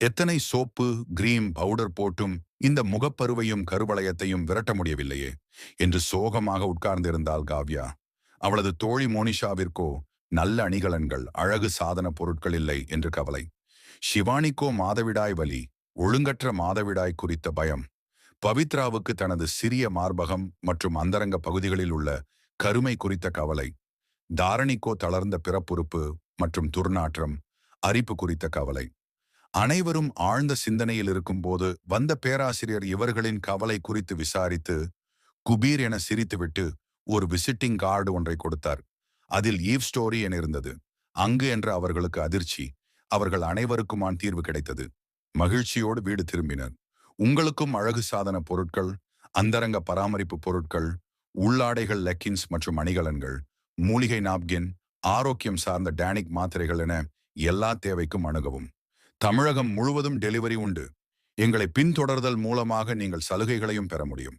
எத்தனை soap, cream, powder போட்டும் இந்த முகப்பருவையும் கருவளையத்தையும் விரட்ட முடியவில்லையே என்று சோகமாக உட்கார்ந்திருந்தாள் காவ்யா. அவளது தோழி மோனிஷாவிற்கோ நல்ல அணிகலன்கள், அழகு சாதன பொருட்கள் இல்லை என்று கவலை. ஷிவானிக்கோ மாதவிடாய் வலி, ஒழுங்கற்ற மாதவிடாய் குறித்த பயம். பவித்ராவுக்கு தனது சிறிய மார்பகம் மற்றும் அந்தரங்க பகுதிகளில் உள்ள கருமை குறித்த கவலை. தாரணிக்கோ தளர்ந்த பிறப்புறுப்பு மற்றும் துர்நாற்றம், அரிப்பு குறித்த கவலை. அனைவரும் ஆழ்ந்த சிந்தனையில் இருக்கும்போது வந்த பேராசிரியர் இவர்களின் கவலை குறித்து விசாரித்து குபீர் என சிரித்துவிட்டு ஒரு விசிட்டிங் கார்டு ஒன்றை கொடுத்தார். அதில் ஈவ் ஸ்டோரி என இருந்தது. அங்கு என்ற அவர்களுக்கு அதிர்ச்சி. அவர்கள் அனைவருக்குமான தீர்வு கிடைத்தது. மகிழ்ச்சியோடு வீடு திரும்பினர். உங்களுக்கும் அழகு சாதன பொருட்கள், அந்தரங்க பராமரிப்பு பொருட்கள், உள்ளாடைகள், லெக்கின்ஸ் மற்றும் அணிகலன்கள், மூலிகை நாப்கின், ஆரோக்கியம் சார்ந்த டேனிக் மாத்திரைகள் என எல்லா தேவைக்கும் அணுகவும். தமிழகம் முழுவதும் டெலிவரி உண்டு. எங்களை பின்தொடர்தல் மூலமாக நீங்கள் சலுகைகளையும் பெற முடியும்.